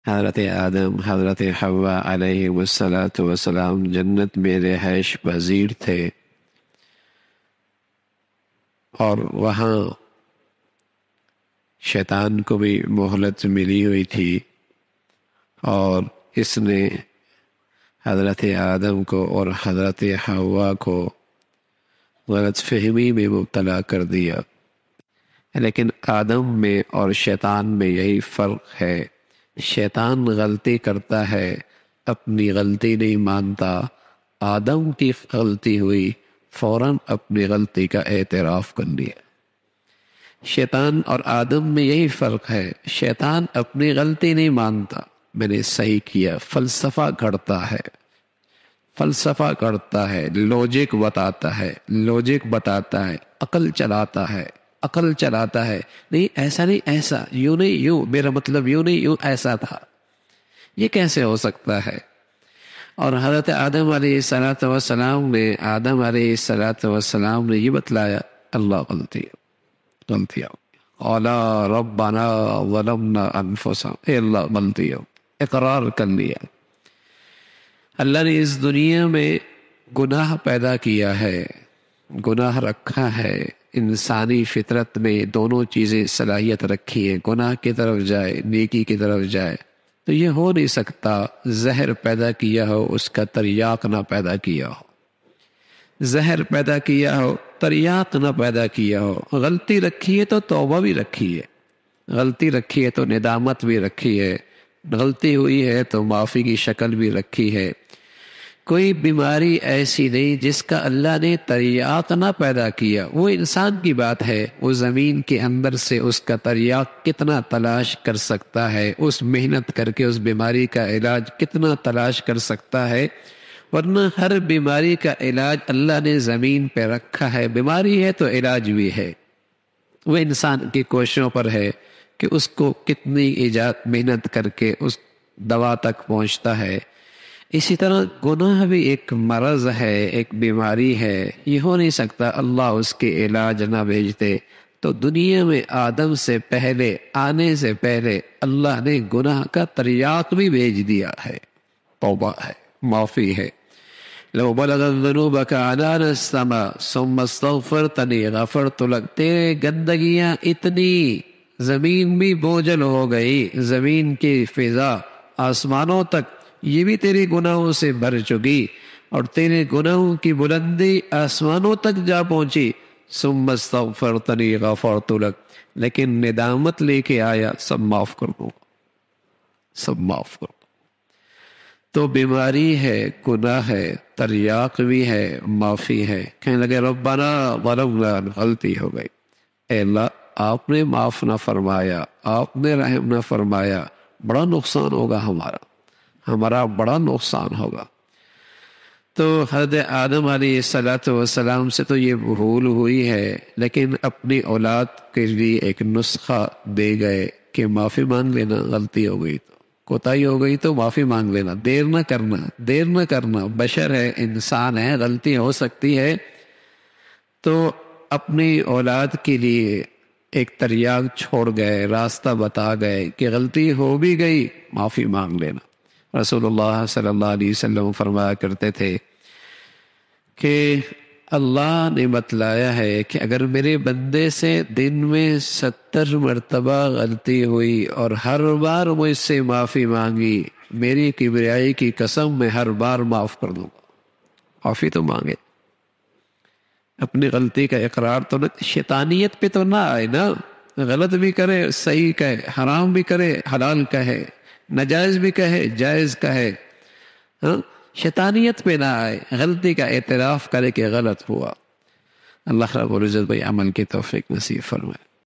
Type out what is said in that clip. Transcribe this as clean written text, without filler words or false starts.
حضرت آدم، حضرت حوا علیہ الصلاۃ والسلام جنت میں رہائش پذیر تھے، اور وہاں شیطان کو بھی مہلت ملی ہوئی تھی، اور اس نے حضرت آدم کو اور حضرت حوا کو غلط فہمی میں مبتلا کر دیا۔ لیکن آدم میں اور شیطان میں یہی فرق ہے، شیطان غلطی کرتا ہے، اپنی غلطی نہیں مانتا، آدم کی غلطی ہوئی فوراً اپنی غلطی کا اعتراف کر لیا۔ شیطان اور آدم میں یہی فرق ہے، شیطان اپنی غلطی نہیں مانتا، میں نے صحیح کیا، فلسفہ گھڑتا ہے، فلسفہ کرتا ہے، لوجک بتاتا ہے، عقل چلاتا ہے، نہیں ایسا نہیں ایسا، یوں نہیں یوں، میرا مطلب یوں نہیں یوں ایسا تھا، یہ کیسے ہو سکتا ہے؟ اور حضرت آدم علیہ السلام نے یہ بتلایا، اللہ غلطی اولا ربنا ظلمنا انفسنا، اے اللہ غلطی ہو، اقرار کر لیا۔ اللہ نے اس دنیا میں گناہ پیدا کیا ہے، گناہ رکھا ہے، انسانی فطرت میں دونوں چیزیں صلاحیت رکھی ہے، گناہ کی طرف جائے، نیکی کی طرف جائے، تو یہ ہو نہیں سکتا زہر پیدا کیا ہو، اس کا تریاق نہ پیدا کیا ہو، زہر پیدا کیا ہو، تریاق نہ پیدا کیا ہو۔ غلطی رکھی ہے تو توبہ بھی رکھی ہے، غلطی رکھی ہے تو ندامت بھی رکھی ہے، غلطی ہوئی ہے تو معافی کی شکل بھی رکھی ہے۔ کوئی بیماری ایسی نہیں جس کا اللہ نے تریاق نہ پیدا کیا، وہ انسان کی بات ہے، وہ زمین کے اندر سے اس کا تریاق کتنا تلاش کر سکتا ہے، اس محنت کر کے اس بیماری کا علاج کتنا تلاش کر سکتا ہے، ورنہ ہر بیماری کا علاج اللہ نے زمین پہ رکھا ہے، بیماری ہے تو علاج بھی ہے، وہ انسان کی کوششوں پر ہے کہ اس کو کتنی محنت کر کے اس دوا تک پہنچتا ہے۔ اسی طرح گناہ بھی ایک مرض ہے، ایک بیماری ہے، یہ ہو نہیں سکتا اللہ اس کے علاج نہ بھیجتے۔ تو دنیا میں آدم سے پہلے، آنے سے پہلے اللہ نے گناہ کا تریاق بھی بھیج دیا ہے، توبہ ہے، معافی ہے۔ لو بلغت ذنوبک عنان السماء ثم استغفرتنی غفرت لک، تیرے گندگیاں اتنی، زمین بھی بوجھل ہو گئی، زمین کی فضا آسمانوں تک یہ بھی تیرے گناہوں سے بھر چکی، اور تیرے گناہوں کی بلندی آسمانوں تک جا پہنچی، ثم استغفرتنی غفرت لک، لیکن ندامت لے کے آیا، سب معاف کر دوں، سب معاف کر دوں۔ تو بیماری ہے، گناہ ہے، تریاق بھی ہے، معافی ہے۔ کہنے لگے ربنا ظلمنا، غلطی ہو گئی، اے اللہ آپ نے معاف نہ فرمایا، آپ نے رحم نہ فرمایا، بڑا نقصان ہوگا ہمارا بڑا نقصان ہوگا۔ تو حضرت آدم علیہ السلام سے تو یہ بھول ہوئی ہے، لیکن اپنی اولاد کے لیے ایک نسخہ دے گئے کہ معافی مانگ لینا، غلطی ہو گئی تو، کوتاہی ہو گئی تو معافی مانگ لینا، دیر نہ کرنا، بشر ہے، انسان ہے، غلطی ہو سکتی ہے۔ تو اپنی اولاد کے لیے ایک تریاق چھوڑ گئے، راستہ بتا گئے کہ غلطی ہو بھی گئی، معافی مانگ لینا۔ رسول اللہ صلی اللہ علیہ وسلم فرمایا کرتے تھے کہ اللہ نے بتلایا ہے کہ اگر میرے بندے سے دن میں 70 مرتبہ غلطی ہوئی اور ہر بار مجھ سے معافی مانگی، میری کبریائی کی قسم میں ہر بار معاف کر دوں گا۔ معافی تو مانگے، اپنی غلطی کا اقرار تو نہ، شیطانیت پہ تو نہ آئے نا، غلط بھی کرے صحیح کہے، حرام بھی کرے حلال کہے، ناجائز بھی کہے جائز کہے، شیطانیت پہ نہ آئے، غلطی کا اعتراف کرے کہ غلط ہوا۔ اللہ رب العزت بھائی عمل کی توفیق نصیب فرمائے۔